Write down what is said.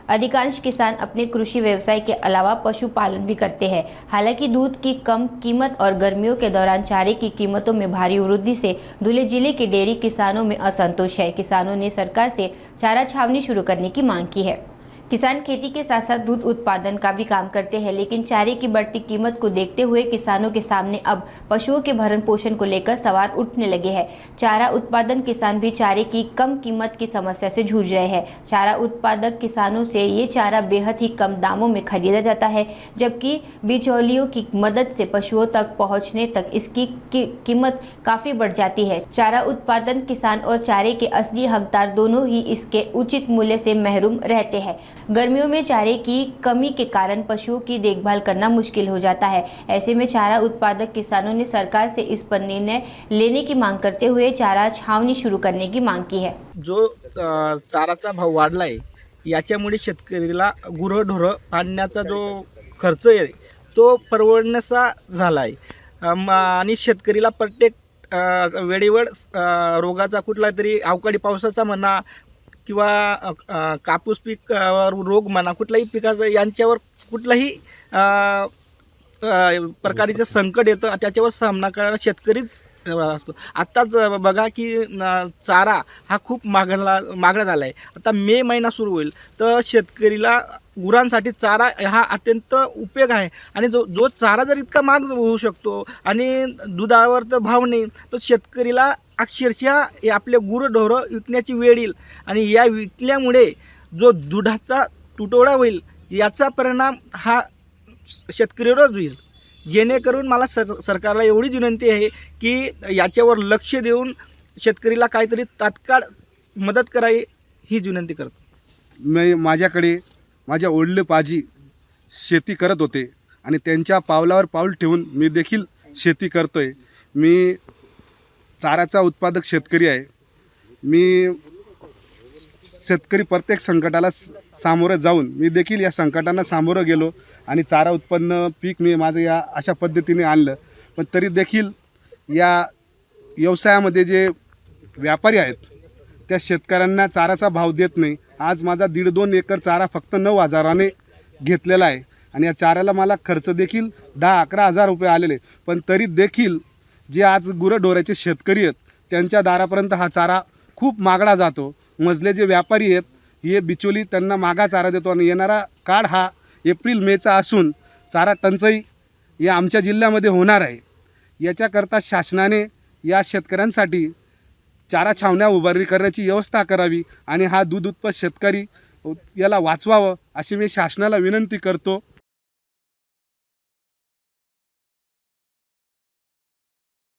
अधिकांश किसान अपने कृषि व्यवसाय के अलावा पशुपालन भी करते हैं। हालांकि दूध की कम कीमत और गर्मियों के दौरान चारे की कीमतों में भारी वृद्धि से धुले जिले के डेयरी किसानों में असंतोष है। किसानों ने सरकार से चारा छावनी शुरू करने की मांग की है। किसान खेती के साथ साथ दूध उत्पादन का भी काम करते हैं, लेकिन चारे की बढ़ती कीमत को देखते हुए किसानों के सामने अब पशुओं के भरण पोषण को लेकर सवाल उठने लगे हैं। चारा उत्पादन किसान भी चारे की कम कीमत की समस्या से जूझ रहे हैं। चारा उत्पादक किसानों से ये चारा बेहद ही कम दामों में खरीदा जाता है, जबकि बिचौलियों की मदद से पशुओं तक पहुँचने तक इसकी कीमत काफ़ी बढ़ जाती है। चारा उत्पादन किसान और चारे के असली हकदार दोनों ही इसके उचित मूल्य से महरूम रहते हैं। गर्मियों में चारे की कमी के कारण पशुओं की देखभाल करना मुश्किल हो जाता है। ऐसे में चारा उत्पादक किसानों ने सरकार से इस पर निर्णय लेने की मांग करते हुए चारा छावनी शुरू करने की मांग की है। जो चाराचा भाव वाढलाय याच्यामुळे शेतकरीला गुरंढोरं पाळण्याचा जो खर्च आहे तो परवडण्याचा झाला आहे आणि शेतकरीला प्रत्येक वेळेवर रोगाचा कुठला तरी अवकाळी पावसाचा म्हणा किंवा कापूस पीक रोग म्हणा कुठल्याही पिकाचं यांच्यावर कुठलाही प्रकारचे संकट येतं त्याच्यावर सामना करणारा शेतकरीच असतो। आत्ताच बघा की चारा हा खूप मागणा झाला आहे। आता मे महिना सुरू होईल तर शेतकरीला गुरांसाठी चारा हा अत्यंत उपयोग आहे आणि जो चारा जर इतका महाग होऊ शकतो आणि दुधावर तर भाव नाही तो शेतकरीला अक्षरशः हे आपले गुरंढोरं विकण्याची वेळ येईल आणि या विकल्यामुळे जो दुधाचा तुटवडा होईल याचा परिणाम हा शेतकरीवरच होईल। जेणेकरून मला सरकारला एवढीच विनंती आहे की याच्यावर लक्ष देऊन शेतकरीला काहीतरी तात्काळ मदत करावी हीच विनंती करतो। माझ्याकडे माझ्या वडील पाजी शेती करत होते आणि त्यांच्या पावलावर पाऊल ठेवून मी देखील शेती करतोय। मी चाराचा उत्पादक शेतकरी आहे। मी शेतकरी प्रत्येक संकटाला सामोरं जाऊन मी देखील या संकटांना सामोरं गेलो आणि चारा उत्पन्न पीक मी माझं या अशा पद्धतीने आणलं। पण तरी देखील या व्यवसायामध्ये जे व्यापारी आहेत त्या शेतकऱ्यांना चाराचा भाव देत नाही। आज माझा 1.5-2 एकर चारा फक्त 9,000ने घेतलेला आहे आणि या चाऱ्याला मला खर्च देखील 10-11 हजार रुपये आलेले। पण तरी देखील जे आज गुरंढोराचे शेतकरी आहेत त्यांच्या दारापर्यंत हा चारा खूप मागला जातो। मजले जे व्यापारी आहेत हे बिचोली त्यांना मागा चारा देतो आणि येणारा काळ हा एप्रिल मेचा असून चारा टंचाई या आमच्या जिल्ह्यामध्ये होणार आहे। याच्याकरता शासनाने या शेतकऱ्यांसाठी चारा छावण्या उभारणी करण्याची व्यवस्था करावी आणि हा दूध उत्पादक शेतकरी याला वाचवावं अशी मी शासनाला विनंती करतो।